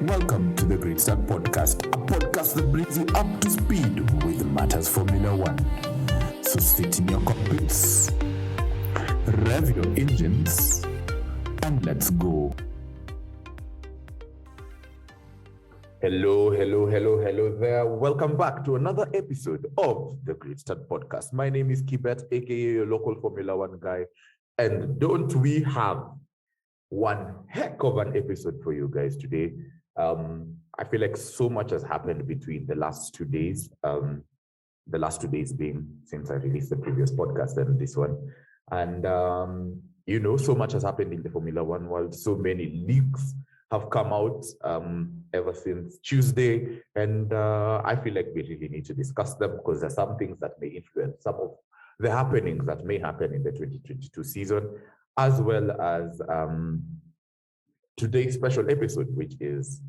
Welcome to the Great Start Podcast, a podcast that brings you up to speed with matters Formula One. So sit in your cockpits, rev your engines, and let's go. Hello there. Welcome back to another episode of the Great Start Podcast. My name is Kibet, aka your local Formula One guy. And don't we have one heck of an episode for you guys today? I feel like so much has happened between the last 2 days. The last 2 days being since I released the previous podcast and this one. And, so much has happened in the Formula One world. So many leaks have come out ever since Tuesday. And I feel like we really need to discuss them because there's some things that may influence some of the happenings that may happen in the 2022 season, as well as today's special episode, which is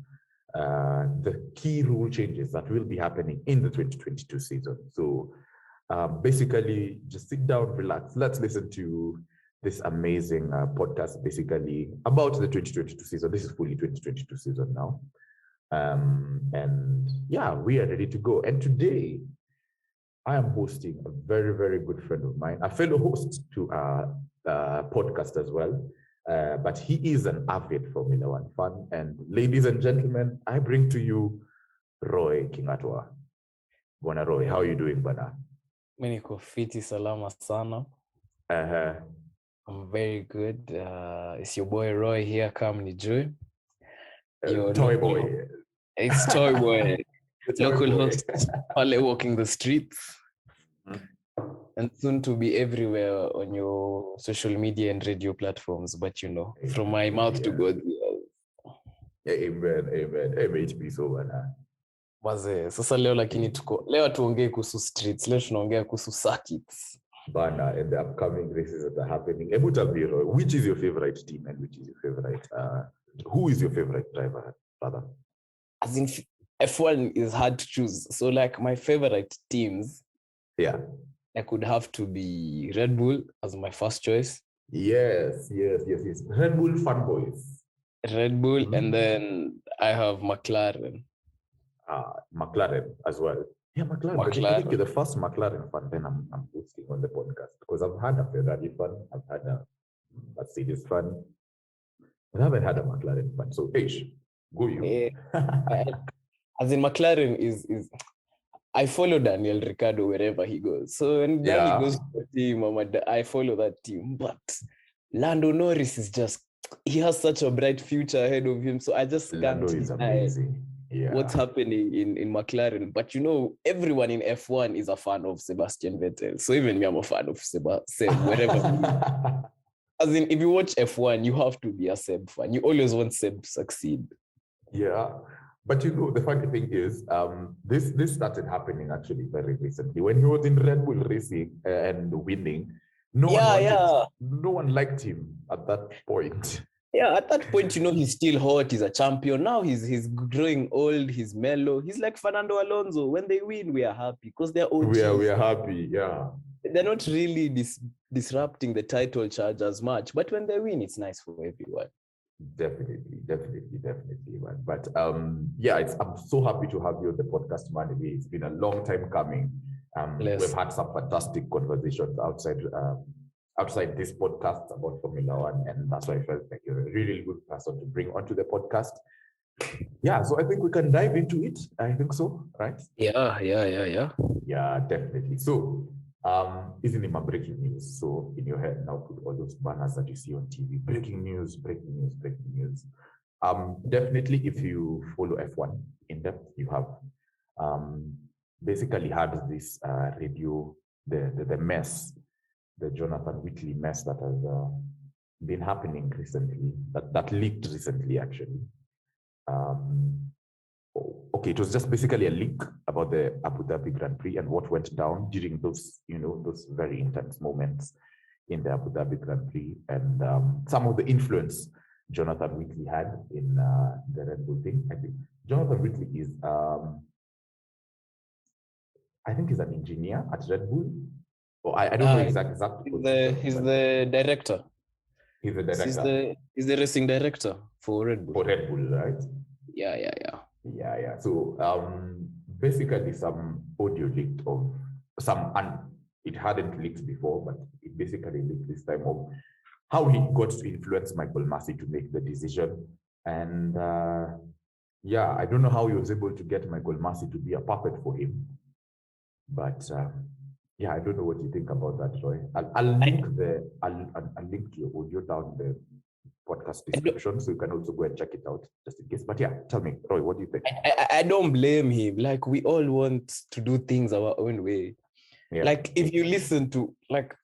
the key rule changes that will be happening in the 2022 season. So basically, just sit down, relax. Let's listen to this amazing podcast, basically about the 2022 season. This is fully 2022 season now. And yeah, we are ready to go. And today, I am hosting a very, very good friend of mine, a fellow host to our podcast as well. But he is an avid Formula One fan. And ladies and gentlemen, I bring to you Roy Kingatwa. Bwana Roy, how are you doing, Bwana? Mimi niko fiti salama sana. I'm very good. It's your boy Roy here, come nijue. Toy boy. It's Toy Boy. Local host, pale walking the streets. And soon to be everywhere on your social media and radio platforms, but from my mouth to God's ears. Amen. MHP so bana. Waze, sasa leo lakini leo tuongee kuhusu streets, leo tunaongea kuhusu circuits. Bana, and the upcoming races that are happening. Which is your favorite team and which is your favorite, who is your favorite driver, brother? As in F1 is hard to choose. So like my favorite teams, I could have to be Red Bull as my first choice. Yes. Red Bull fanboys. Red Bull, and then I have McLaren. McLaren as well. Yeah, McLaren. I think you're the first McLaren fan. Then I'm hosting on the podcast because I've had a Ferrari fan, I've had a Mercedes fan, but I haven't had a McLaren fan. So, go you. As in McLaren is I follow Daniel Ricciardo wherever he goes. So when Danny goes to a team, I follow that team. But Lando Norris is he has such a bright future ahead of him. So I just can't deny what's happening in McLaren. But everyone in F1 is a fan of Sebastian Vettel. So even me, I'm a fan of Seb, wherever. As in, if you watch F1, you have to be a Seb fan. You always want Seb to succeed. Yeah. But the funny thing is, this started happening actually very recently. When he was in Red Bull racing and winning, no one liked him at that point. Yeah, at that point, he's still hot. He's a champion. Now he's growing old. He's mellow. He's like Fernando Alonso. When they win, we are happy because they're OGs. We are happy, yeah. They're not really disrupting the title charge as much. But when they win, it's nice for everyone. Definitely, man. But I'm so happy to have you on the podcast, man. It's been a long time coming. We've had some fantastic conversations outside this podcast about Formula One, and that's why I felt like you're a really good person to bring onto the podcast. Yeah, so I think we can dive into it. I think so, right? Yeah. Yeah, definitely. So, isn't it my breaking news? So in your head now, put all those banners that you see on TV. Breaking news. Definitely, if you follow F1 in depth, you have basically had this radio, the mess, the Jonathan Wheatley mess that has been happening recently, that leaked recently actually. It was just basically a leak about the Abu Dhabi Grand Prix and what went down during those very intense moments in the Abu Dhabi Grand Prix, and some of the influence Jonathan Wheatley had in the Red Bull thing. I think Jonathan Wheatley is, he's an engineer at Red Bull. I don't know exactly. He's the director. He's the director. He's the racing director for Red Bull. For Red Bull, right? Yeah. So basically some audio leaked of some, and it hadn't leaked before, but it basically leaked this time of how he got to influence Michael Massey to make the decision. And I don't know how he was able to get Michael Massey to be a puppet for him. But I don't know what you think about that, Roy. I'll link I'll link to your audio down the podcast description, so you can also go and check it out just in case. But yeah, tell me, Roy, what do you think? I don't blame him. Like, we all want to do things our own way. Yeah. Like, if you listen to, like,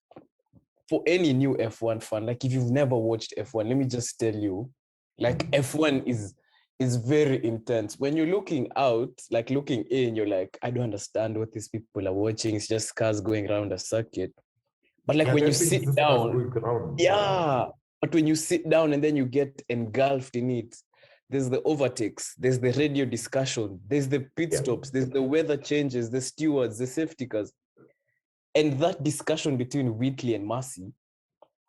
for any new F1 fan, like, if you've never watched F1, let me just tell you, like, F1 is very intense. When you're looking out, like looking in, you're like, I don't understand what these people are watching. It's just cars going around a circuit. But like when you sit down, but when you sit down and then you get engulfed in it, there's the overtakes, there's the radio discussion, there's the pit stops, there's the weather changes, the stewards, the safety cars. And that discussion between Wheatley and Massey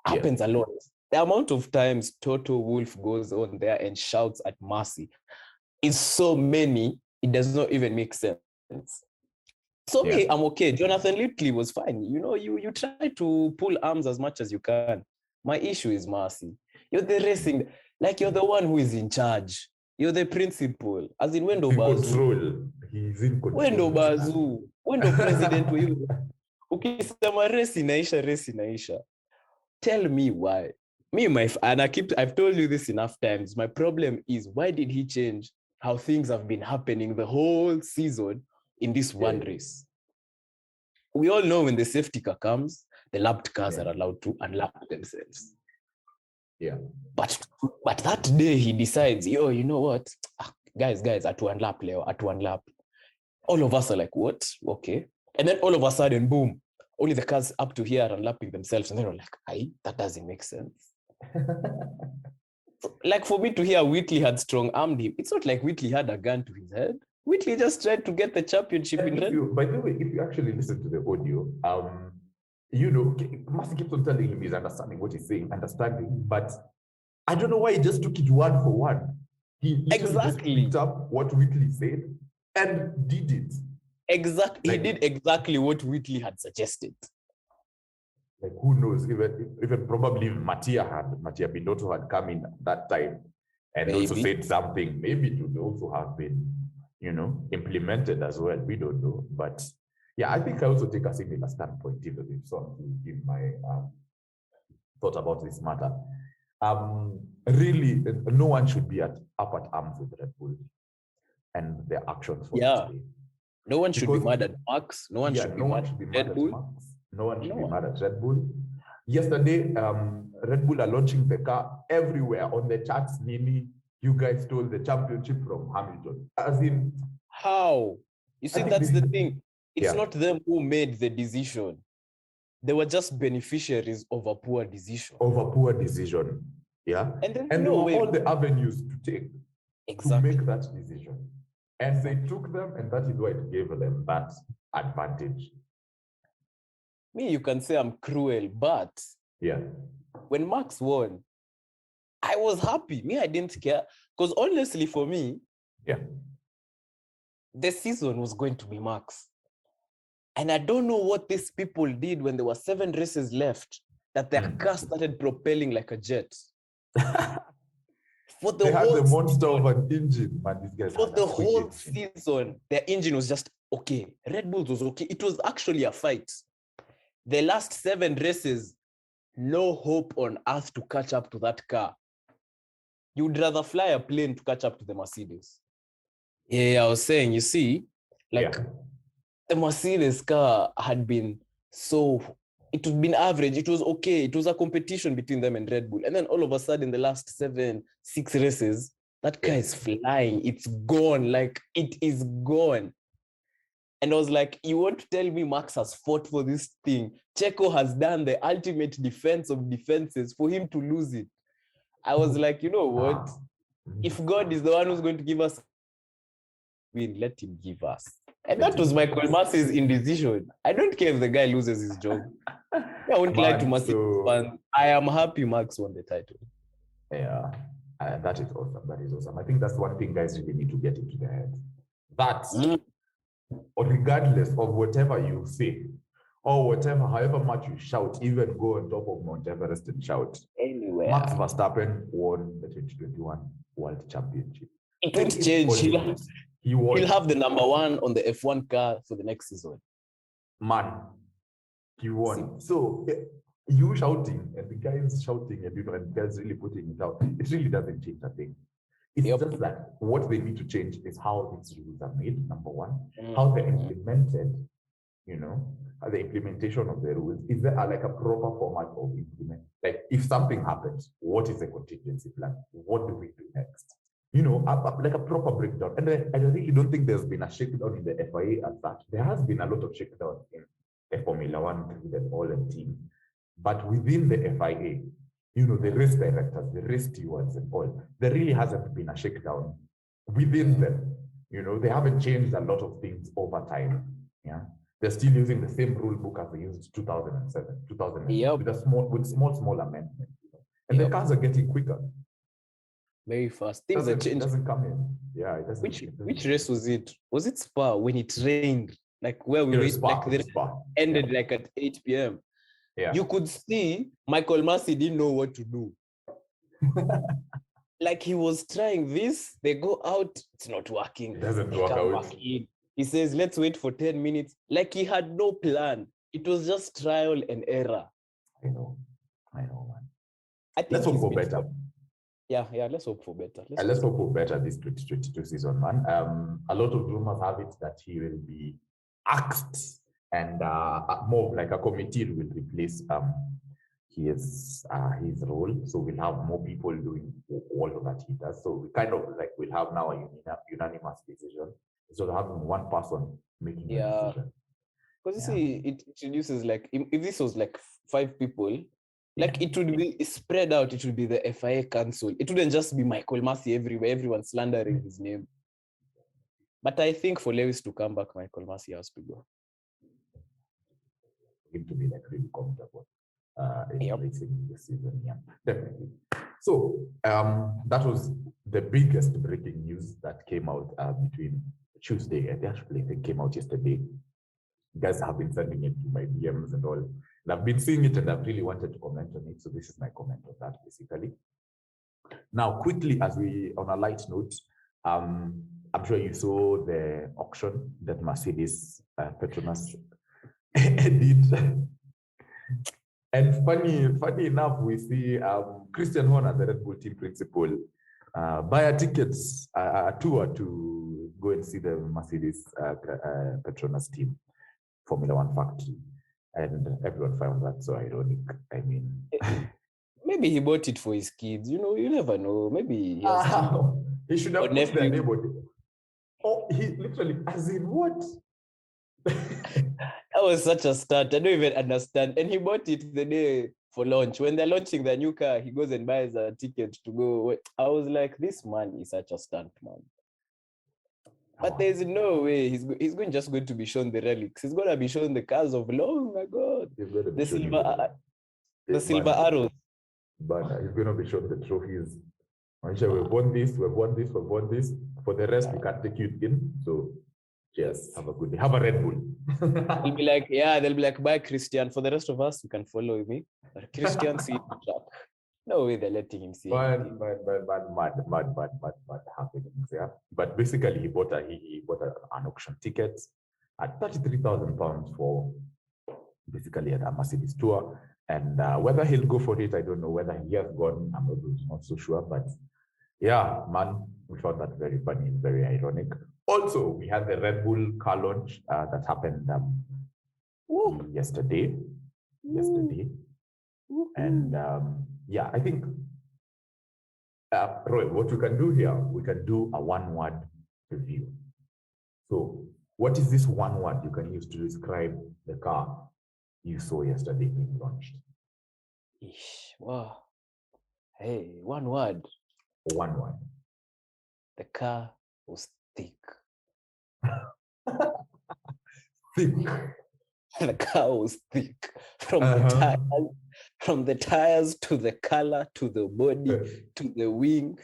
happens a lot. The amount of times Toto Wolff goes on there and shouts at Massey is so many, it does not even make sense. So me, I'm okay. Jonathan Wheatley was fine. You know, you try to pull arms as much as you can. My issue is Massey. You're the racing, like you're the one who is in charge. You're the principal. As in Wendo Bazu. He's in control. Wendo Bazu. Wendo president. Ukisema resi naisha. Tell me why. I've told you this enough times. My problem is, why did he change how things have been happening the whole season in this one race? We all know when the safety car comes, the lapped cars are allowed to unlap themselves. Yeah. But that day he decides, you know what? Guys, at one lap, Leo, at one lap. All of us are like, what? Okay. And then all of a sudden, boom, only the cars up to here are unlapping themselves. And then we're like, that doesn't make sense. Like, for me to hear Wheatley had strong-armed him, it's not like Wheatley had a gun to his head. Wheatley just tried to get the championship in Red Bull. By the way, if you actually listen to the audio, Massey keeps on telling him he's understanding what he's saying, but I don't know why he just took it word for word. He just picked up what Wheatley said and did it. Exactly. He did exactly what Wheatley had suggested. Like, who knows? Even probably Mattia Binotto had come in at that time and also said something. Maybe it would also have been, implemented as well. We don't know. But yeah, I think I also take a similar standpoint, even if so, to give my thought about this matter. Really, no one should be up at arms with Red Bull and their actions for today. No one should be mad at Max. No one should be mad at Red Bull. No one should be mad at Red Bull. Yesterday, Red Bull are launching the car everywhere on the charts. Nini, you guys stole the championship from Hamilton. As in, how? You see, that's the thing. It's not them who made the decision. They were just beneficiaries of a poor decision. Yeah. And there were all the avenues to take to make that decision. And they took them, and that is why it gave them that advantage. Me, you can say I'm cruel, but when Max won, I was happy. Me, I didn't care. Because honestly, for me, the season was going to be Max. And I don't know what these people did when there were 7 races left, that their car started propelling like a jet. They had the monster of an engine, man. These guys for the whole season, their engine was just okay. Red Bull was okay. It was actually a fight. The last 7 races, no hope on earth to catch up to that car. You'd rather fly a plane to catch up to the Mercedes. Yeah, I was saying, you see, the Mercedes car had been it had been average. It was okay. It was a competition between them and Red Bull. And then all of a sudden, the last 6 races, that car is flying. It's gone. Like, it is gone. And I was like, you want to tell me Max has fought for this thing? Checo has done the ultimate defense of defenses for him to lose it. I was like, you know what? If God is the one who's going to give us win, let him give us. And that was Michael Massey's indecision. I don't care if the guy loses his job. I won't lie to Massey fans. I am happy Max won the title. Yeah, That is awesome. That is awesome. I think that's one thing guys really need to get into their heads. That, regardless of whatever you say, or whatever, however much you shout, even go on top of Mount Everest and shout. Anywhere. Max Verstappen won the 2021 World Championship. It won't change. He'll have the number one on the F1 car for the next season. Man, he won. So you shouting and the guys shouting and and the guys really putting it out, it really doesn't change a thing. It's just that what they need to change is how these rules are made, number one, how they're implemented, the implementation of the rules. Is there like a proper format of implement? Like if something happens, what is the contingency plan? What do we do next? Like a proper breakdown. And I really don't think there's been a shakedown in the FIA as such. There has been a lot of shakedown in the Formula One and all and team. But within the FIA, the race directors, the race stewards and all, there really hasn't been a shakedown within them. They haven't changed a lot of things over time. Yeah. They're still using the same rule book as they used 2007, 2008, with small amendments. And the cars are getting quicker. Very fast. Things are changing. It doesn't come in. Yeah, it doesn't. Which race was it? Was it Spa when it rained? Like where we wait, like the ended like at 8 p.m. Yeah. You could see Michael Massey didn't know what to do. Like he was trying this, they go out, it's not working. It doesn't work out. He says, let's wait for 10 minutes. Like he had no plan. It was just trial and error. I know, man. Let's hope for better. Yeah, let's hope for better. Let's hope for better this 2022 season, man. A lot of rumors have it that he will be axed and more like a committee will replace his role. So we'll have more people doing all of that he does. So we kind of like we'll have now a unanimous decision instead of having one person making a decision. Because you see, it introduces like if this was like 5 people, like it would be spread out. It would be the FIA council. It wouldn't just be Michael Massey everywhere. Everyone slandering his name. But I think for Lewis to come back, Michael Massey has to go. Him to be like really comfortable in this season. Yeah, definitely. So that was the biggest breaking news that came out between Tuesday and actually it came out yesterday. You guys have been sending it to my DMs and all. And I've been seeing it and I've really wanted to comment on it. So this is my comment on that basically. Now, quickly, as we on a light note, I'm sure you saw the auction that Mercedes Petronas did. And funny enough, we see Christian Horner, the Red Bull team principal, buy a tickets, a tour to go and see the Mercedes Petronas team Formula One factory. And everyone found that so ironic. I mean, maybe he bought it for his kids. You never know. Maybe he should have put their name on it. Oh, he literally, as in what? That was such a stunt. I don't even understand. And he bought it the day for launch. When they're launching the new car, he goes and buys a ticket to go. I was like, this man is such a stunt man. But there's no way he's just going to be shown the relics. He's going to be shown the cars of long ago. The silver arrows. But he's going to be shown the trophies. We've won this, we've won this, we've won this. For the rest, we can't take you in. So, cheers. Have a good day. Have a Red Bull. They'll be like, bye, Christian. For the rest of us, you can follow me. But Christian, see the track. No way they're letting him see. Mad happenings, yeah. But basically, he bought an auction ticket at £33,000 for basically a Mercedes tour. And whether he'll go for it, I don't know. Whether he has gone, I'm not so sure. But yeah, man, we found that very funny and very ironic. Also, we had the Red Bull car launch that happened yesterday. And yeah, I think, Roy, what we can do here, we can do a one-word review. So what is this one word you can use to describe the car you saw yesterday being launched? Wow. Hey, one word. One word. The car was thick. Thick. The car was thick. From the tires to the color, to the body, to the wing,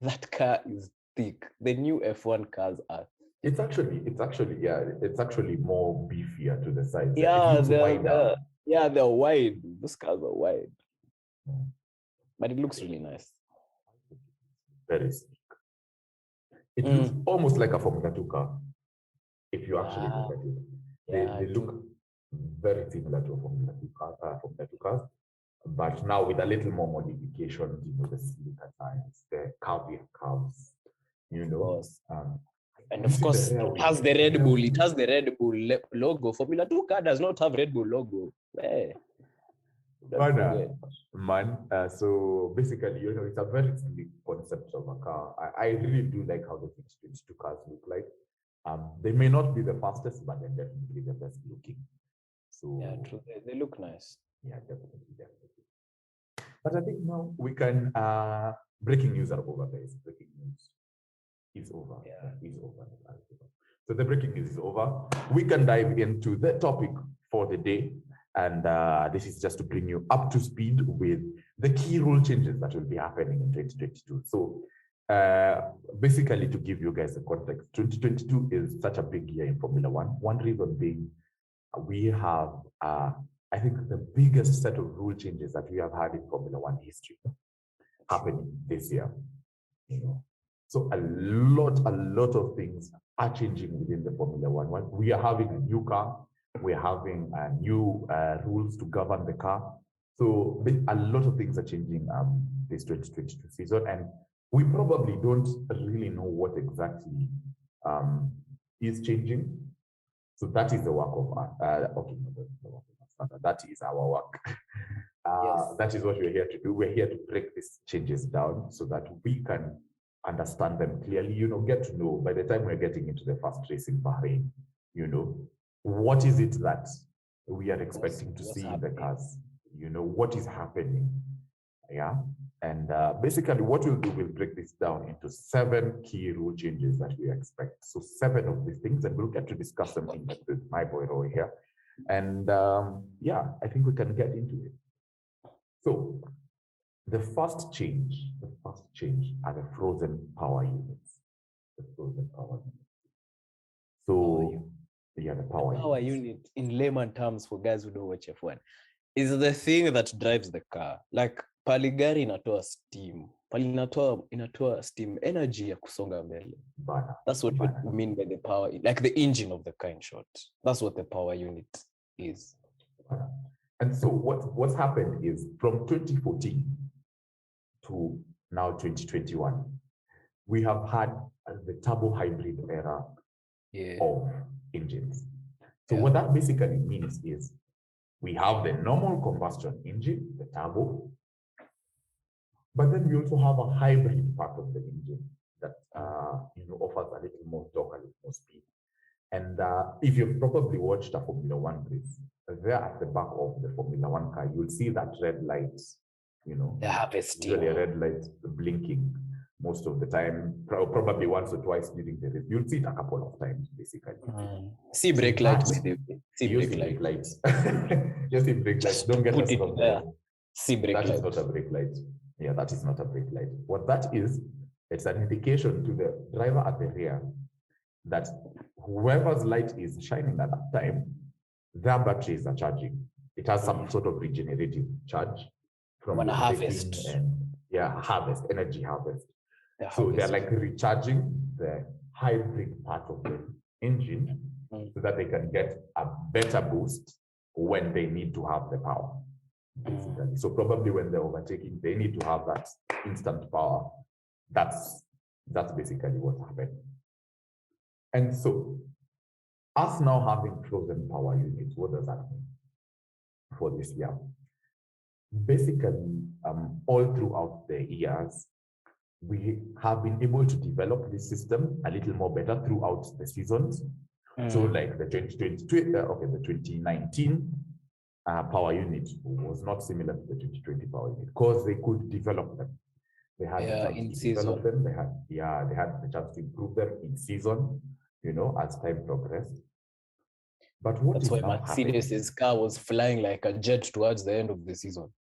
that car is thick. The new F1 cars are. It's actually more beefier to the sides. Yeah, it looks wider. They're wide. Those cars are wide. Mm. But it looks really nice. Very sleek. It looks almost like a Formula 2 car. If you actually look at it, they look very similar to a Formula 2 cars, but now with a little more modifications. The sleeker tires, the curvier curves. And of course, it has the Red Bull. It has the Red Bull logo. Formula 2 car does not have Red Bull logo. Hey. So basically, it's a very sleek concept of a car. I really do like how the 2022 cars look like. They may not be the fastest, but they're definitely the best looking. So yeah, true. They look nice. Yeah, definitely. But I think now we can breaking news are over, guys. Breaking news is over. Yeah. Is over. So the breaking news is over. We can dive into the topic for the day. And this is just to bring you up to speed with the key rule changes that will be happening in 2022. So basically, to give you guys the context, 2022 is such a big year in Formula One. One reason being we have, I think, the biggest set of rule changes that we have had in Formula One history happening this year. So a lot of things are changing within the Formula One. We are having a new car. We're having new rules to govern the car. So a lot of things are changing this 2022 season, and we probably don't really know what exactly is changing. So that is the work of that is our work. Yes. That is what we're here to do. We're here to break these changes down so that we can understand them clearly, get to know by the time we're getting into the first race in Bahrain, what is it that we are expecting to see in the cars? What is happening? Yeah. And basically what we'll do, we'll break this down into 7 key rule changes that we expect. So 7 of these things, and we'll get to discuss them in depth with my boy Roy here. And yeah, I think we can get into it. So the first change are the frozen power units. The frozen power units. So yeah, the power unit in layman terms for guys who don't watch F1 is the thing that drives the car. Like paligari inatoa steam. Inatoa steam energy ya kusonga mbele. That's what we mean by the power, like the engine of the car in short. That's what the power unit is. And so what's happened is from 2014 to now 2021, we have had the turbo hybrid era of engines. So what that basically means is we have the normal combustion engine, the turbo, but then we also have a hybrid part of the engine that offers a little more torque, a little more speed. And if you've probably watched a Formula One race, there at the back of the Formula One car, you'll see that red light, the harvest, usually a red light blinking most of the time, probably once or twice during the race. You'll see it a couple of times, basically. See brake lights. See brake lights. Just see brake lights. Don't get us wrong there. See brake lights. That is not a brake light. Yeah, that is not a brake light. What that is, it's an indication to the driver at the rear that whoever's light is shining at that time, their batteries are charging. It has some sort of regenerative charge from the harvest. Energy harvest. So they're like recharging the hybrid part of the engine so that they can get a better boost when they need to have the power. Basically. So probably when they're overtaking, they need to have that instant power. That's basically what happened. And so us now having frozen power units, what does that mean for this year? Basically, all throughout the years, we have been able to develop this system a little more better throughout the seasons. So like the 2019 power unit was not similar to the 2020 power unit because they could develop them. They had the chance to develop them. They had the chance to improve them in season, as time progressed. But that's why Mercedes's car was flying like a jet towards the end of the season.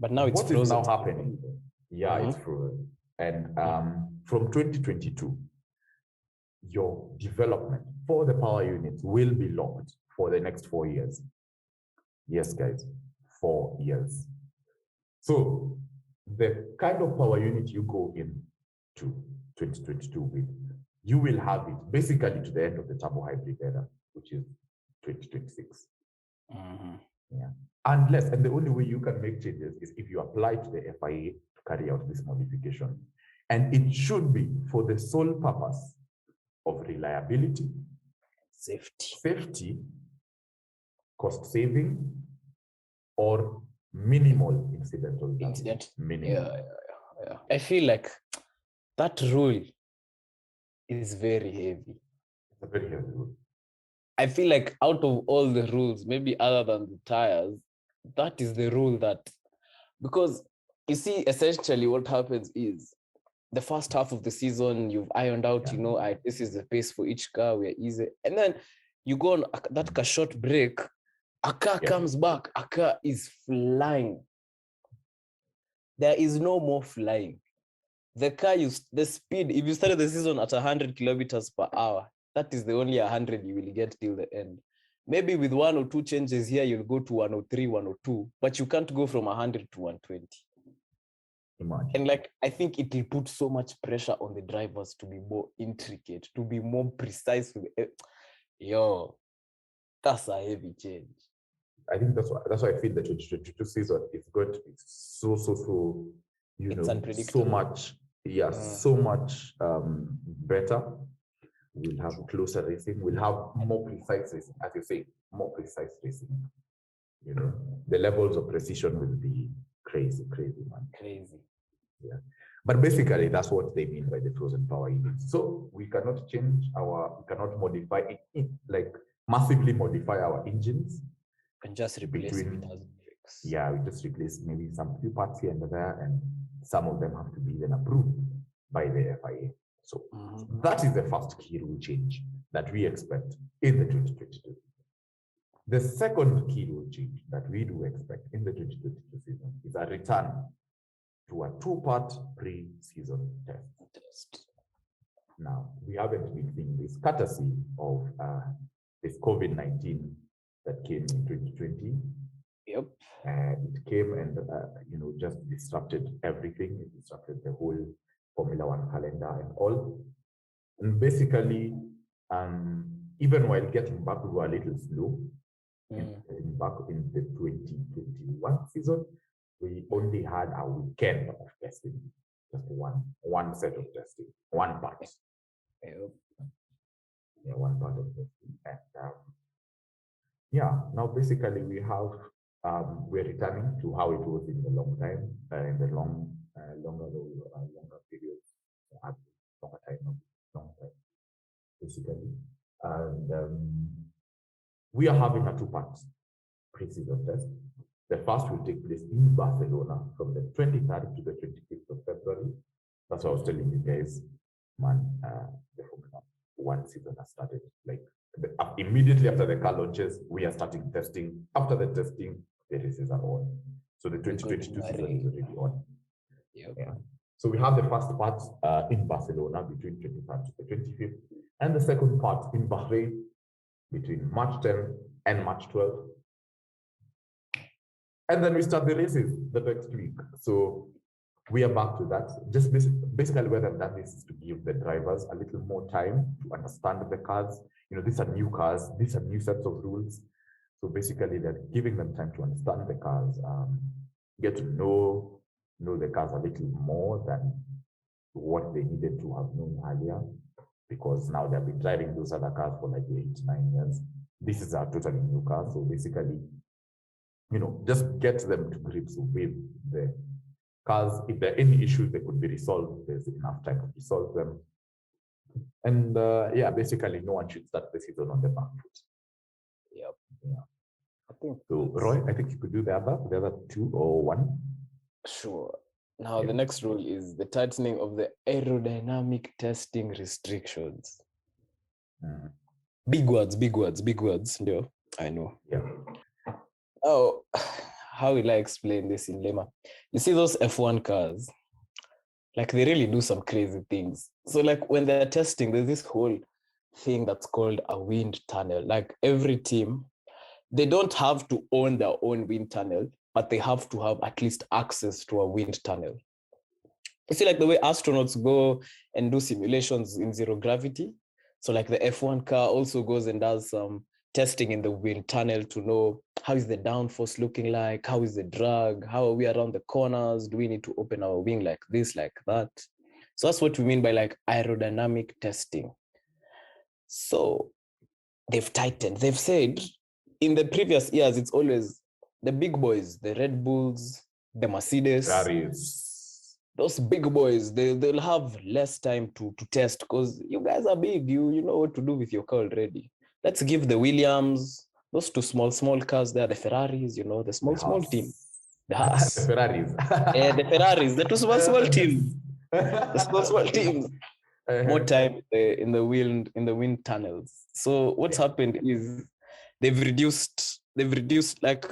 But now it's what frozen. is now happening? Yeah, it's frozen. And from 2022, your development for the power units will be locked for the next 4 years. Yes, guys, 4 years. So the kind of power unit you go into 2022 with, you will have it basically to the end of the turbo hybrid era, which is 2026. Yeah. Unless, and the only way you can make changes is if you apply to the FIA to carry out this modification. And it should be for the sole purpose of reliability, safety, cost saving, or minimal incidental damage. Yeah. I feel like that rule is very heavy. It's a very heavy rule. I feel like out of all the rules, maybe other than the tires, that is the rule that, because you see, essentially what happens is the first half of the season, you've ironed out, this is the pace for each car, we're easy. And then you go on that short break, a car comes back, a car is flying. There is no more flying. The car, the speed, if you started the season at 100 kilometers per hour, that is the only 100 you will get till the end. Maybe with 1 or 2 changes here, you'll go to 103, 102, but you can't go from 100 to 120. Imagine. And like, I think it will put so much pressure on the drivers to be more intricate, to be more precise. That's a heavy change. I think that's why I feel the 2022 season is going to be so so much, so much better. We'll have closer racing, we'll have more precise racing, as you say, more precise racing. The levels of precision will be crazy, man. Crazy. Yeah. But basically, that's what they mean by the frozen power units. So we cannot modify it, like massively modify our engines. And just replace it with fix. Yeah, we just replace maybe some few parts here and there, and some of them have to be then approved by the FIA. So that is the first key rule change that we expect in the 2022. The second key rule change that we do expect in the 2022 season is a return to a 2-part pre-season test. Now, we haven't been seeing this courtesy of this COVID-19 that came in 2020. Yep. It came and just disrupted everything. It disrupted the whole Formula One calendar and all. And basically, even while getting back, we were a little slow. Back in the 2021 season, we only had a weekend of testing, just one set of testing, one part. Yep. Yeah, one part of testing. And now basically we have we're returning to how it was in the long time, in the longer periods, longer time, basically. And we are having a 2-part pre-season test. The first will take place in Barcelona from the 23rd to the 25th of February. That's what I was telling you guys, man. The Formula One season has started. Like immediately after the car launches, we are starting testing. After the testing, the races are on. So the 2022 season is already on. Yep. Yeah. So we have the first part in Barcelona between 23rd to the 25th, and the second part in Bahrain between March 10th and March 12th. And then we start the races the next week. So we are back to that. Just basically what I've done is to give the drivers a little more time to understand the cars. These are new cars, these are new sets of rules. So basically they're giving them time to understand the cars, get to know the cars a little more than what they needed to have known earlier, because now they've been driving those other cars for like 8-9 years. This is a totally new car. So basically, just get them to grips with the cars. If there are any issues that could be resolved, there's enough time to resolve them. And basically no one should start the season on the back foot. Yep. Yeah. I think so. Roy, I think you could do the other 2 or 1. Sure. Now the next rule is the tightening of the aerodynamic testing restrictions. Big words. No, I know. Yeah. Oh, how will I explain this in layman? You see those F1 cars, like they really do some crazy things. So like when they're testing, there's this whole thing that's called a wind tunnel. Like every team, they don't have to own their own wind tunnel, but they have to have at least access to a wind tunnel. You see, like the way astronauts go and do simulations in zero gravity. So like the F1 car also goes and does some testing in the wind tunnel to know how is the downforce looking like, how is the drag, how are we around the corners, do we need to open our wing like this, like that. So that's what we mean by like aerodynamic testing. So they've tightened, they've said in the previous years, it's always the big boys, the Red Bulls, the Mercedes. Those big boys, they'll have less time to test because you guys are big. You know what to do with your car already. Let's give the Williams, those two small cars there, the Ferraris, the small team. The Haas. The Ferraris. The Ferraris, the two small teams. The small teams. More time in the wind tunnels. So what's happened is they've reduced like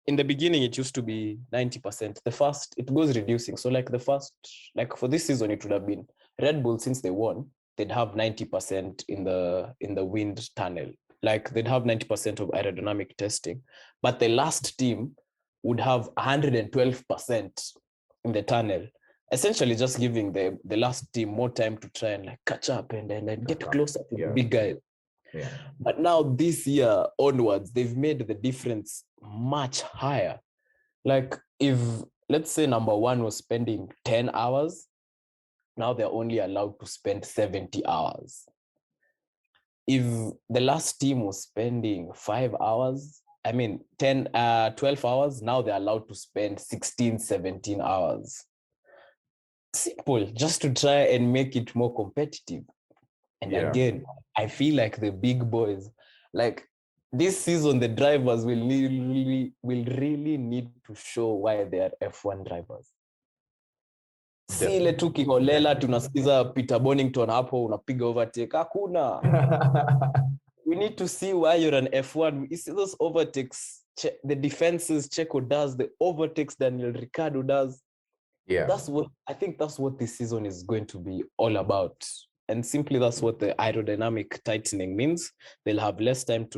in the beginning, it used to be 90%. It goes reducing. So like for this season, it would have been Red Bull, since they won, they'd have 90% in the wind tunnel. Like they'd have 90% of aerodynamic testing. But the last team would have 112% in the tunnel, essentially just giving the last team more time to try and like catch up and get closer to the big guys. Yeah. But now this year onwards, they've made the difference much higher. Like if, let's say number one was spending 10 hours, now they're only allowed to spend 70 hours. If the last team was spending 12 hours, now they're allowed to spend 16, 17 hours. Simple, just to try and make it more competitive. And again, I feel like the big boys, like this season, the drivers will really need to show why they are F1 drivers. Si ile tu kiholela tunasikiza Peter Bonington hapo unapiga overtake. Hakuna. We need to see why you're an F1. You see those overtakes, the defenses Checo does, the overtakes Daniel Ricciardo does. Yeah. That's what this season is going to be all about. And simply that's what the aerodynamic tightening means. They'll have less time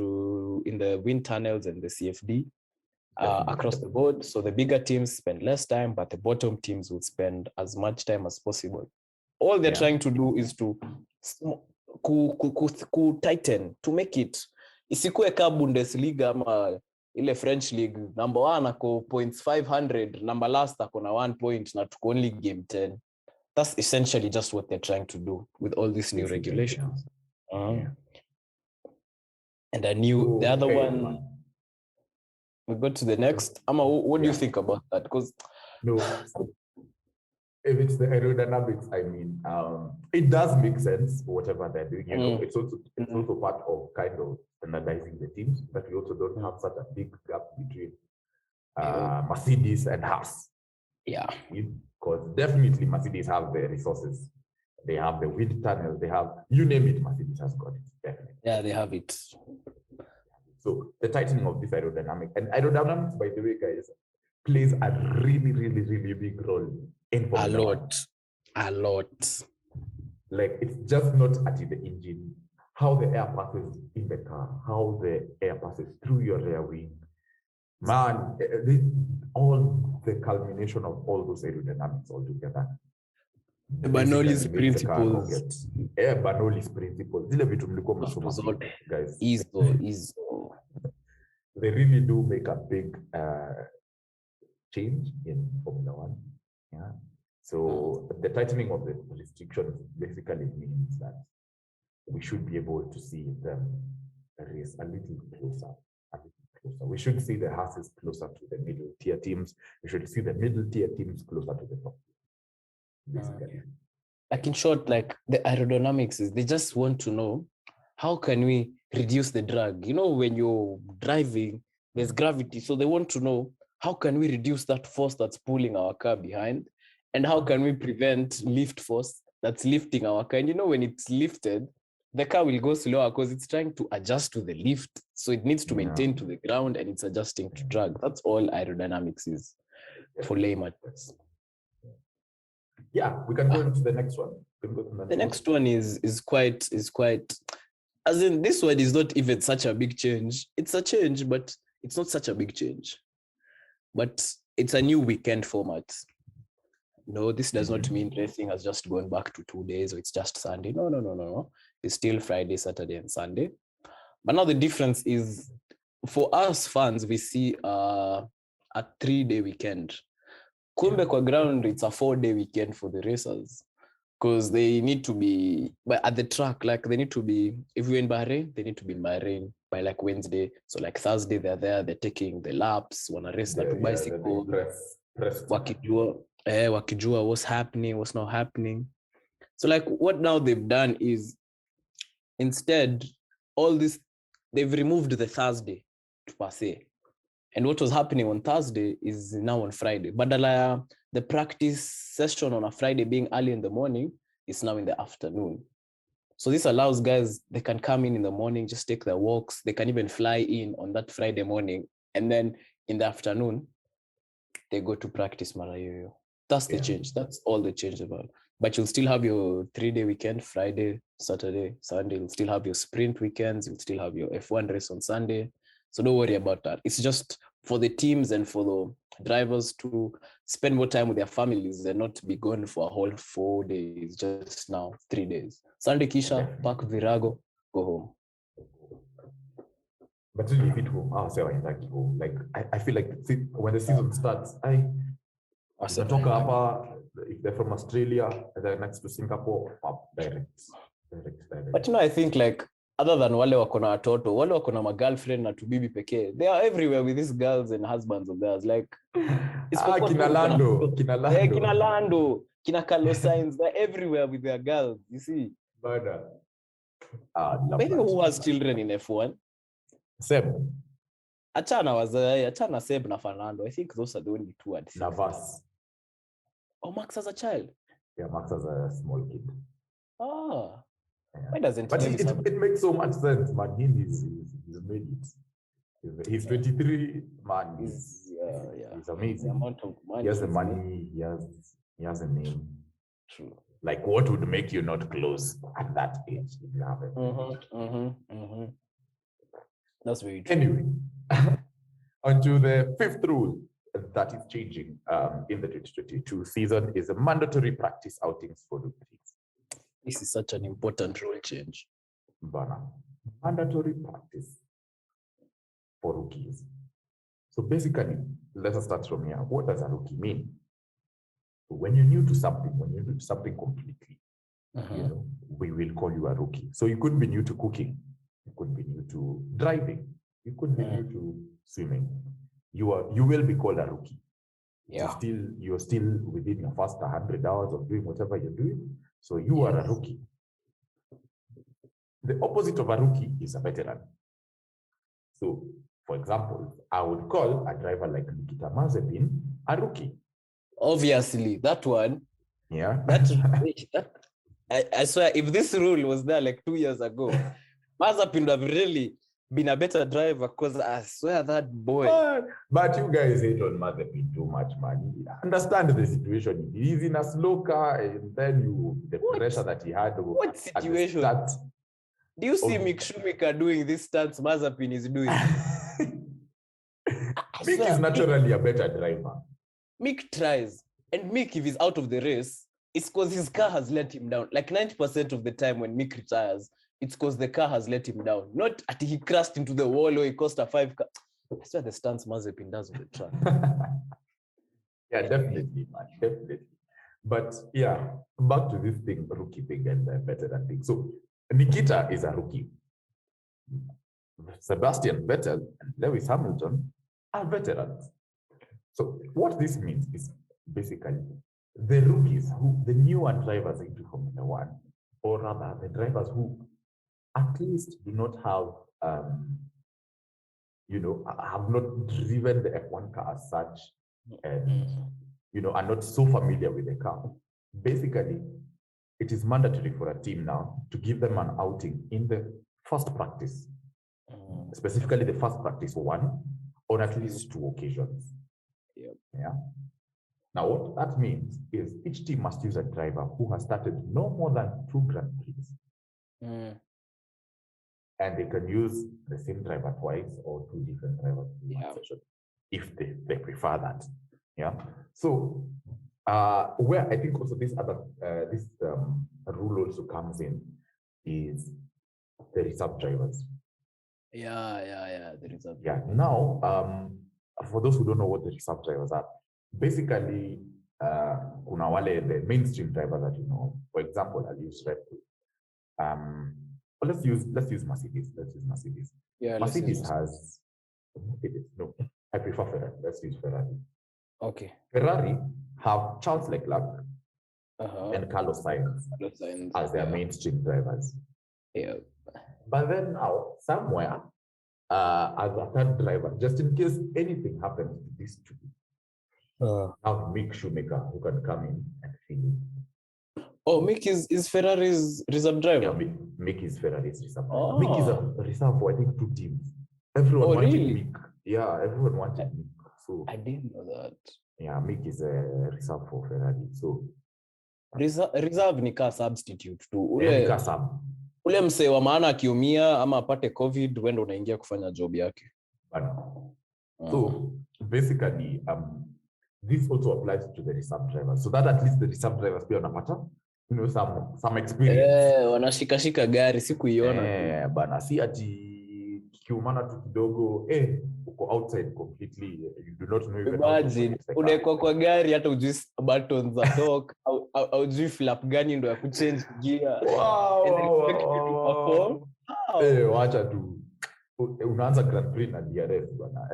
in the wind tunnels and the CFD across the board. So the bigger teams spend less time, but the bottom teams will spend as much time as possible. All they're trying to do is to tighten, to make it. Isikue ka Bundesliga ama ile French League, number 1 ako points 500, number last ako na 1 point na tuko only game 10. That's essentially just what they're trying to do with all these new regulations. And the other one, we go to the next. Amma, what do you think about that? Because if it's the aerodynamics, I mean, it does make sense for whatever they're doing. It's also part of kind of standardizing the teams, but we also don't have such a big gap between Mercedes and Haas. Yeah. Because definitely Mercedes have the resources. They have the wind tunnel. They have, you name it, Mercedes has got it. Definitely. Yeah, they have it. So the tightening of this aerodynamic, and aerodynamics, by the way, guys, plays a really, really, really big role in Formula One. A lot. Like, it's just not at the engine, how the air passes in the car, how the air passes through your rear wing. Man, all the culmination of all those aerodynamics all together. Bernoulli's principles. Bernoulli's principles. Guys. Easy. They really do make a big change in Formula One. Yeah. So the tightening of the restrictions basically means that we should be able to see them race a little closer. We should see the Haas closer to the middle tier teams. We should see the middle tier teams closer to the top. Like in short, like the aerodynamics is they just want to know how can we reduce the drag. When you're driving, there's gravity. So they want to know how can we reduce that force that's pulling our car behind, and how can we prevent lift force that's lifting our car. And when it's lifted, the car will go slower because it's trying to adjust to the lift. So it needs to maintain to the ground and it's adjusting to drag. That's all aerodynamics is for layman. Yeah, we can go into the next one. The next one is quite as in this one is not even such a big change. It's a change, but it's not such a big change. But it's a new weekend format. No, this does not mean racing has just gone back to 2 days or it's just Sunday. No. It's still Friday, Saturday, and Sunday. But now the difference is for us fans, we see a 3-day weekend. Kumbe kwa ground, it's a 4-day weekend for the racers. Because they need to be, but at the track, like they need to be, if you're in Bahrain, they need to be in Bahrain by like Wednesday. So like Thursday, they're there, they're taking the laps, wanna race na bicycle, wakijua what's happening, what's not happening. So like what now they've done is instead, all this, they've removed the Thursday to per se. And what was happening on Thursday is now on Friday. Badala, the practice session on a Friday being early in the morning is now in the afternoon. So this allows guys, they can come in the morning, just take their walks. They can even fly in on that Friday morning. And then in the afternoon, they go to practice Marayoyo. That's the change. That's all the change about. But you'll still have your 3-day weekend, Friday, Saturday, Sunday. You'll still have your sprint weekends. You'll still have your F1 race on Sunday. So don't worry about that. It's just for the teams and for the drivers to spend more time with their families and not be gone for a whole 4 days, just now 3 days. Sunday Kisha, Park Virago, go home. But really, if it home, like I feel like when the season starts, if they're from Australia, they're next to Singapore, direct. But I think like other than wale wako na watoto, wale wako na girlfriend na tubibi pekee, they are everywhere with these girls and husbands of theirs. Like, kina Lando, kina Carlos Sainz, they're everywhere with their girls. You see. Maybe who has children in F1? Seb. Achana Seb na Fernando. I think those are the only two I'd say. Navas. Oh, Max as a child. Yeah, Max as a small kid. Oh. Why doesn't but it makes so much sense, man. He's made it. He's 23, man. He's amazing. The amount of money. He has the money. He has a name. True. Like, what would make you not close at that age? If you have it. That's very true. Anyway, onto the 5th rule that is changing in the 2022 season is a mandatory practice outings for rookies. This is such an important rule change. Mandatory practice for rookies. So basically, let us start from here. What does a rookie mean? So when you're new to something, completely, we will call you a rookie. So you could be new to cooking. You could be new to driving. You could be new to swimming. You will be called a rookie. Yeah. You're still within your first 100 hours of doing whatever you're doing. So you are a rookie. The opposite of a rookie is a veteran. So, for example, I would call a driver like Nikita Mazepin a rookie. Obviously, that one. Yeah. I swear, if this rule was there like 2 years ago, Mazepin would have really been a better driver, because I swear that boy. But you guys hate on Mazepin too much, man. Understand the situation. He's in a slow car, and then the pressure that he had. What situation? Do you see Mick Schumacher doing this stunts Mazepin is doing? Mick is naturally a better driver. Mick tries. And Mick, if he's out of the race, it's because his car has let him down. Like 90% of the time when Mick retires, it's because the car has let him down. Not that he crashed into the wall or he cost a 5 car. I swear the stunts Mazepin does on the track. Yeah, definitely, man. Definitely. But yeah, back to this thing, rookie thing and veteran thing. So Nikita is a rookie. Sebastian Vettel and Lewis Hamilton are veterans. So what this means is basically the rookies, the newer drivers into Formula One, or rather the drivers who at least do not have, have not driven the F1 car as such, and, are not so familiar with the car. Basically, it is mandatory for a team now to give them an outing in the first practice, specifically the first practice one, on at least 2 occasions. Yep. Yeah. Now, what that means is each team must use a driver who has started no more than 2 Grand Prix. And they can use the same driver twice or 2 different drivers in one session, if they prefer that. Yeah. So, where I think also this rule also comes in is the reserve drivers. The reserve. Yeah. Now, for those who don't know what the reserve drivers are, basically, kuna wale the mainstream drivers that you know. For example, I'll use Redbull. Let's use Mercedes. Let's use Mercedes. Yeah, Mercedes has no. I prefer Ferrari. Let's use Ferrari. Okay. Ferrari have Charles Leclerc and Carlos Sainz as their mainstream drivers. Yeah. But then now, somewhere, as a third driver, just in case anything happens to these two, have Mick Schumacher who can come in and fill in. Oh, Mick is Ferrari's reserve driver? Yeah, Mick is Ferrari's reserve driver. Mick is a reserve for, I think, 2 teams. Everyone wanted really? Mick. Yeah, everyone wanted Mick. So I didn't know that. Yeah, Mick is a reserve for Ferrari. So reserve ni ka substitute tu. Ule msee wa maana akiumia ama apate COVID, wendo unaingia kufanya job yake. So basically, this also applies to the reserve drivers, so that at least the reserve drivers pia wanapata, you know, some experience. Wanashika gari sikuiona bana, si ati kiumana tu kidogo uko outside completely, you do not know even imagine unaekwa kwa gari hata ujui buttons za dock au ujui flap gani ndo ya kuchange gear. Wacha tu unaanza Grand Prix na DRS bana.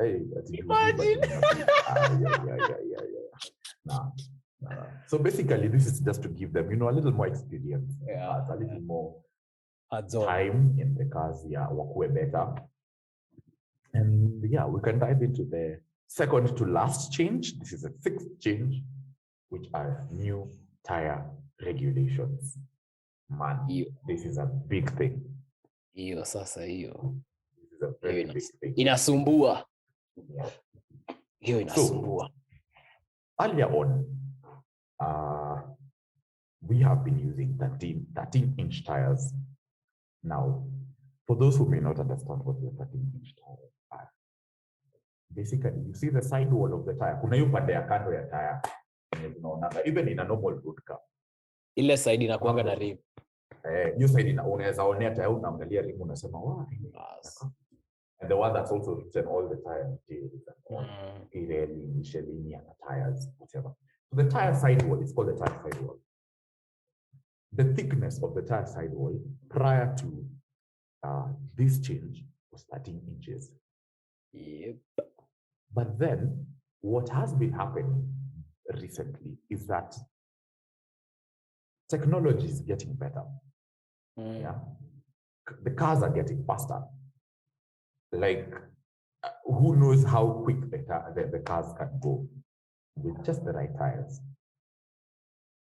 So basically, this is just to give them, you know, a little more experience, a little more time in the cars, wakue better. And we can dive into the second to last change. This is the 6th change, which are new tire regulations. Man, this is a big thing. This is a very big thing. Inasumbua. So, earlier on, we have been using 13-inch tires. Now, for those who may not understand what the 13-inch tires are, basically, you see the sidewall of the tire. Kuna hiyo pande ya kando ya tire. Even in a normal road car. Ile side inakuanga na rim. Hiyo side unaweza onea tire, unaangalia rim unasema wow. And the one that's also written all the tire details and Pirelli, Michelin, and the tires, whatever. So the tire sidewall is called the tire sidewall. The thickness of the tire sidewall prior to this change was 13 inches. Yep. But then what has been happening recently is that technology is getting better. The cars are getting faster. Like, who knows how quick the cars can go with just the right tires.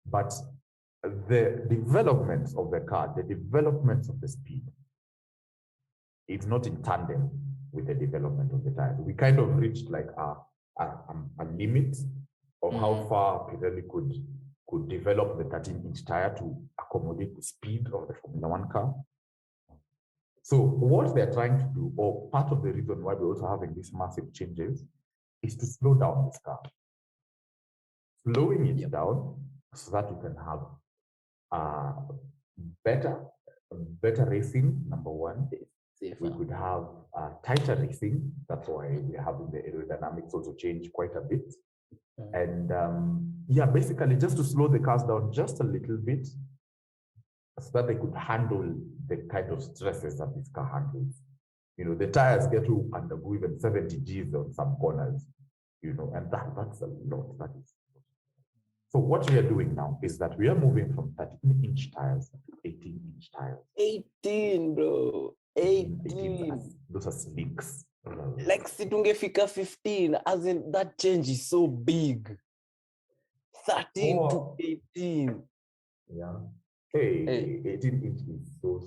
But the developments of the car, the developments of the speed, it's not in tandem with the development of the tires. We kind of reached like a limit of how far Pirelli could develop the 13-inch tire to accommodate the speed of the Formula 1 car. So what they're trying to do, or part of the reason why we're also having these massive changes, is to slow down this car. Slowing it down so that you can have better racing, number one. We could have tighter racing. That's why we're having the aerodynamics also change quite a bit. And basically just to slow the cars down just a little bit so that they could handle the kind of stresses that this car handles. You know, the tires get to undergo even 70 Gs on some corners, you know, and that's a lot. That is. So what we are doing now is that we are moving from 13-inch tires to 18-inch tires. 18, bro. 18. Those are slicks. Like situngefika 15, as in that change is so big. 13 to 18. Yeah. Hey. 18 inch is so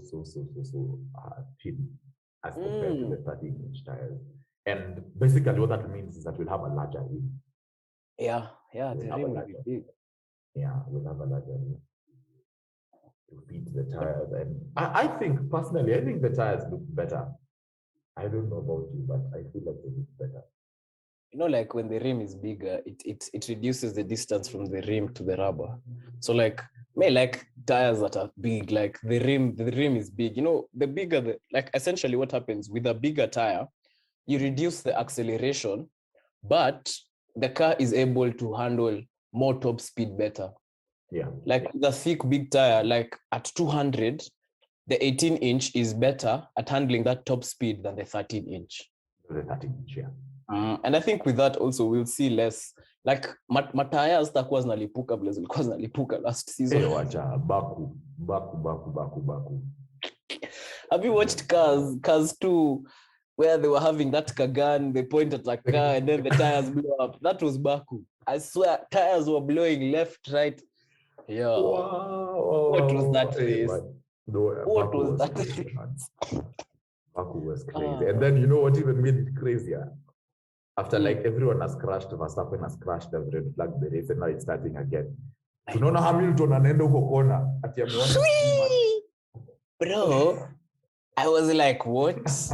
thin as compared to the 13-inch tires. And basically what that means is that we'll have a larger rim. Yeah, the rim will be big. Yeah, we'll have a larger rim to fit the tires. And I think, personally, I think the tires look better. I don't know about you, but I feel like they look better. You know, like when the rim is bigger, it reduces the distance from the rim to the rubber. So like tires that are big, like the rim is big. You know, the bigger like essentially what happens with a bigger tire, you reduce the acceleration, but the car is able to handle more top speed better. Yeah. Like the thick big tire, like at 200, the 18-inch is better at handling that top speed than the 13-inch. The 13-inch, yeah. And I think with that also we'll see less like mataya zitakuwa zinalipuka vile zilikuwa zinalipuka last season. Wacha baku. Have you watched Cars 2 where they were having that gun, they point at a car and then the tires blow up? That was Baku. I swear tires were blowing left, right. Yeah. Wow. What was that race? What was that race? Baku was crazy. And then you know what even made it crazier? After like everyone has crashed, Verstappen has crashed, they've red flagged the race, and now it's starting again. Tunaona Hamilton anaenda huko kona ati ameona. Bro, I was like, what?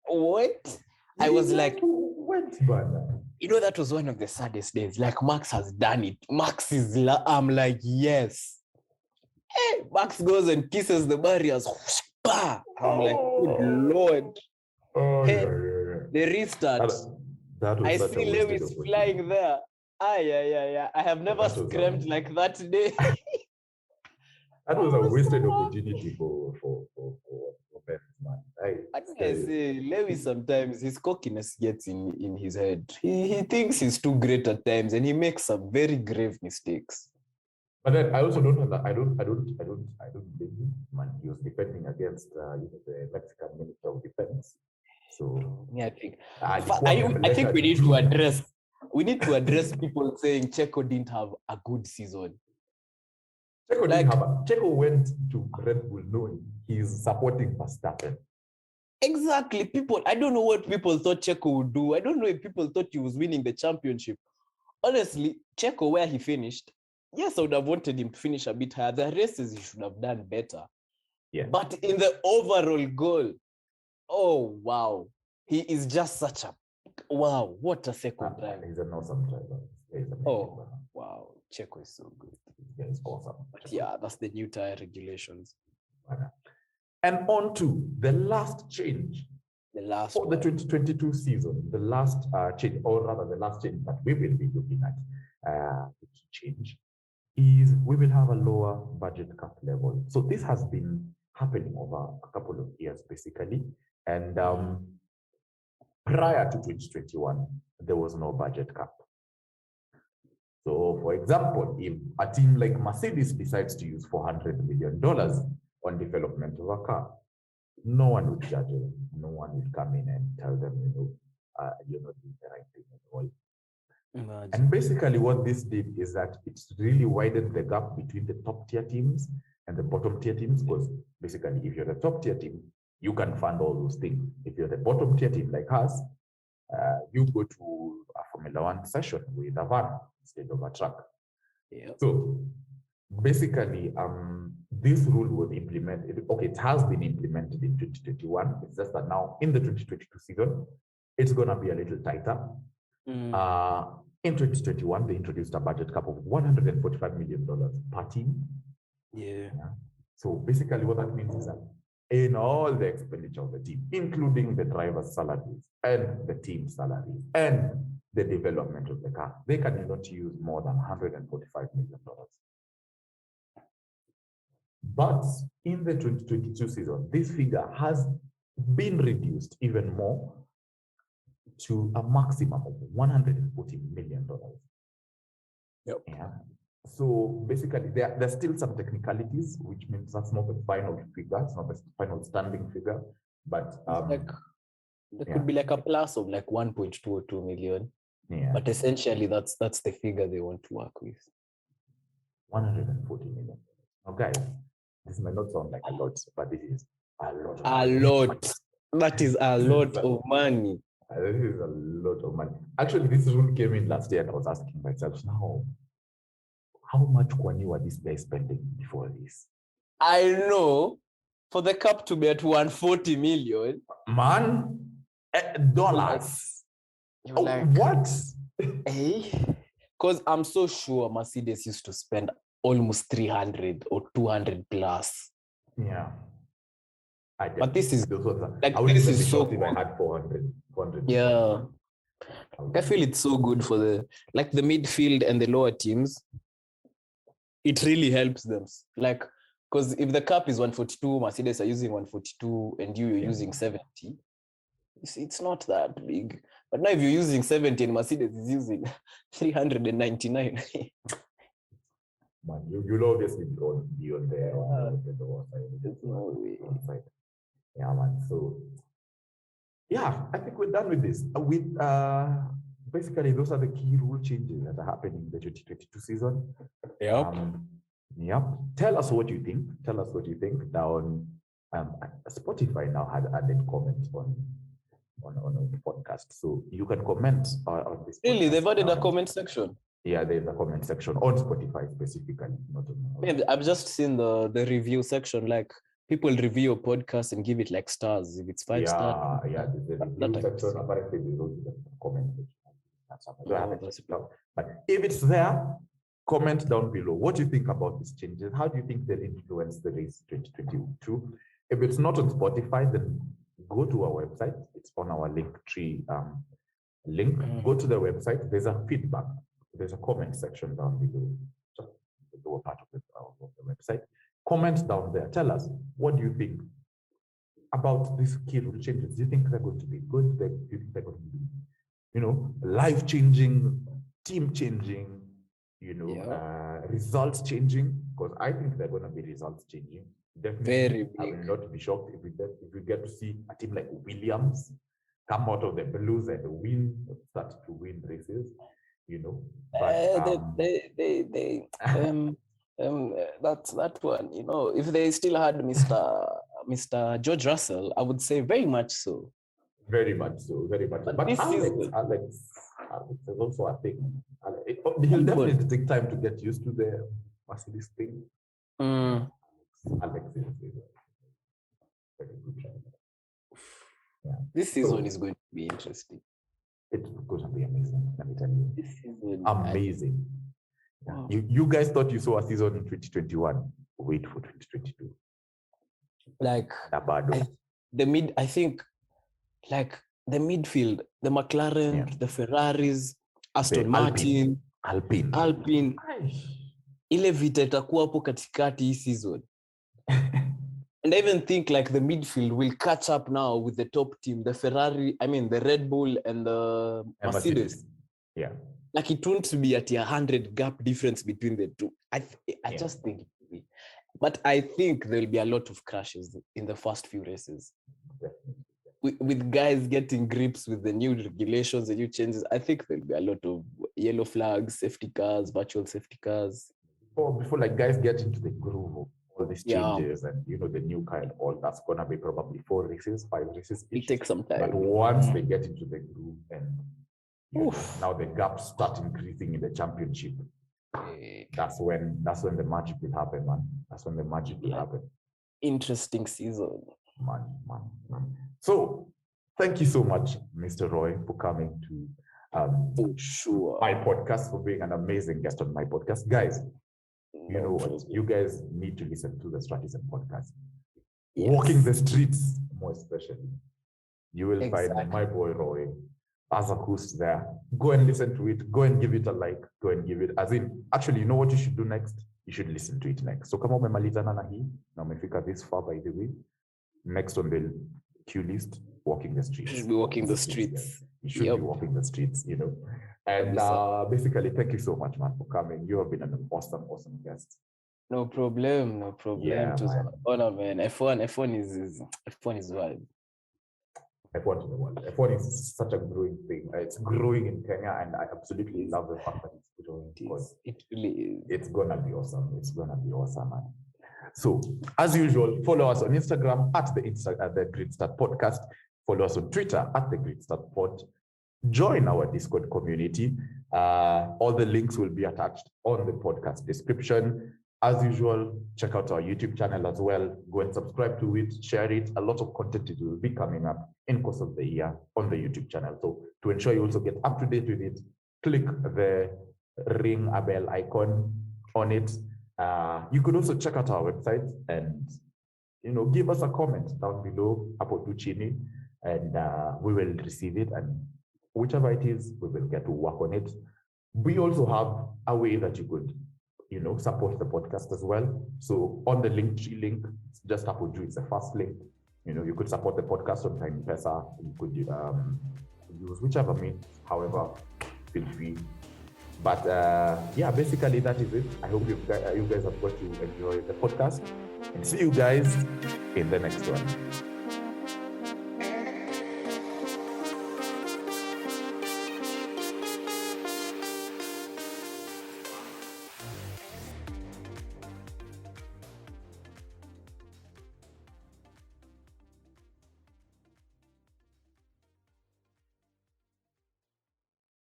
What? I was like, what, brother? You know, that was one of the saddest days. Like, Max has done it. I'm like, yes. Hey, Max goes and kisses the barriers. I'm like, good Lord. Hey, the restart. I see Lewis flying there. I have never screamed like that today. That was a wasted opportunity for Perez, man. I say Lewis sometimes his cockiness gets in his head. He thinks he's too great at times, and he makes some very grave mistakes. But then I also don't blame him, man. He was defending against the Mexican Minister of Defense. So yeah, I think we need to address people saying Checo didn't have a good season. Checo went to Red Bull knowing he's supporting Verstappen. Exactly. I don't know what people thought Checo would do. I don't know if people thought he was winning the championship. Honestly, Checo, where he finished, yes, I would have wanted him to finish a bit higher. The races he should have done better. Yeah. But in the overall goal, oh wow. He is just such a wow, what a second driver. He's an awesome driver. Oh wow, Checo is so good. He's awesome. But yeah, that's the new Tyre Regulations. And on to the last change. The last for the 2022 season, the last change, or rather the last change that we will be looking at, the key change, is we will have a lower budget cap level. So this has been happening over a couple of years, basically. And prior to 2021, there was no budget cap. So, for example, if a team like Mercedes decides to use $400 million on development of a car, no one would judge them. No one would come in and tell them, you're not doing the right thing at all. Imagine. And basically what this did is that it's really widened the gap between the top tier teams and the bottom tier teams, because basically if you're the top tier team, you can fund all those things. If you're the bottom tier team like us, you go to a Formula One session with a van instead of a truck. Yeah. So basically, this rule was implemented. Okay, it has been implemented in 2021. It's just that now in the 2022 season, it's going to be a little tighter. In 2021, they introduced a budget cap of $145 million per team. Yeah. So basically, what that means is that in all the expenditure of the team, including the driver's salaries and the team salaries and the development of the car, they cannot use more than $145 million. But in the 2022 season, this figure has been reduced even more to a maximum of $140 million. Yep. Yeah. So basically, there's still some technicalities, which means that's not the final figure, it's not the final standing figure, but there could be like a plus of like 1.2 million. Yeah. But essentially, that's the figure they want to work with. 140 million. Okay. This might not sound like a lot, but this is a lot. A lot. That is a lot of money. This is a lot of money. Actually, this rule came in last year, and I was asking myself, now, how much money were these guys spending before this? I know. For the cup to be at 140 million. Man, dollars. You're like, what? Because I'm so sure Mercedes used to spend almost 300 or 200 plus. Yeah. But this is like, I wouldn't be shocked if I had 400. Yeah. I feel it's so good for the midfield and the lower teams. It really helps them. Like, because if the cap is 142, Mercedes are using 142, and you're using 70, it's not that big. But now if you're using 70 and Mercedes is using 399. Man, you'll obviously be on there on the lower side. There's no way. Yeah, man. So, yeah, I think we're done with this. Basically, those are the key rule changes that are happening in the 2022 season. Yep. Yep. Tell us what you think. Tell us what you think. Down, Spotify now had added comments on the podcast, so you can comment on this. Really, they've added a comment section. Yeah, there's a comment section on Spotify specifically. Not on I've just seen the review section. Like, people review a podcast and give it like stars. If it's 5 stars. Yeah, the review section. Apparently, they wrote the comment section. But if it's there, comment down below. What do you think about these changes? How do you think they'll influence the race 2022? If it's not on Spotify, then go to our website. It's on our Linktree link. Go to the website. There's a feedback. There's a comment section down below, just the lower part of the website. Comment down there. Tell us, what do you think about these key rule changes? Do you think they're going to be good? Do you think they're going to be, life-changing, team-changing, results-changing? Because I think they're going to be results-changing. Definitely. Very big. I will not be shocked if we get to see a team like Williams come out of the blues and start to win races. But that's that one. If they still had Mr. George Russell, I would say very much so. Very much so, very much. But Alex is also a thing. He'll definitely take time to get used to the Mercedes thing. Alex is a very good driver. Yeah. This season is going to be interesting. It's going to be amazing, let me tell you. This season, amazing. Wow. You guys thought you saw a season in 2021. Wait for 2022. Like, I think, like, the midfield, the McLaren, the Ferraris, Aston Martin, Alpine. Ile vita itakuwa hapo katikati hii season. And I even think like the midfield will catch up now with the top team, the Red Bull and the Mercedes. Yeah. Like, it won't be at 100 gap difference between the two. I just think it will be. But I think there'll be a lot of crashes in the first few races. With guys getting grips with the new regulations, the new changes. I think there'll be a lot of yellow flags, safety cars, virtual safety cars. Before like guys get into the groove of all these changes and the new car and all, that's gonna be probably 4 races, 5 races. It takes some time. But once they get into the groove and now the gaps start increasing in the championship, that's when the magic will happen, man. That's when the magic will happen. Interesting season. Man. So thank you so much, Mr. Roy, for coming to my podcast, for being an amazing guest on my podcast. Guys, you know what? You guys need to listen to the Stratism podcast. Yes. Walking the streets, more especially. You will find my boy Roy as a host there. Go and listen to it. Go and give it a like. Go and give it, actually, you know what you should do next? You should listen to it next. So, kama umemalizana na hii, na umefika this far, by the way, next on the queue list, walking the streets. You should be walking the streets. You should be walking the streets, And basically, thank you so much, man, for coming. You have been an awesome guest. No problem. Yeah, it was an honor, man. F1 is wild. F1 to the world. F1 is such a growing thing. It's growing in Kenya, and I absolutely love the fact that it's growing. It really is. It's gonna be awesome. Man. So, as usual, follow us on Instagram at the Green Start Podcast. Follow us on Twitter at the Green Start Pod. Join our Discord community. All the links will be attached on the podcast description. As usual, check out our YouTube channel as well. Go and subscribe to it, share it. A lot of content will be coming up in course of the year on the YouTube channel. So to ensure you also get up to date with it, click the ring a bell icon on it. You could also check out our website and give us a comment down below about Duchini, and we will receive it, and whichever it is, we will get to work on it. We also have a way that you could support the podcast as well. So on the link, just Apoju, it's the first link. You could support the podcast on Tiny Pesa. You could use whichever means, however, feel free. But yeah, basically that is it. I hope you guys have got to enjoy the podcast, and see you guys in the next one.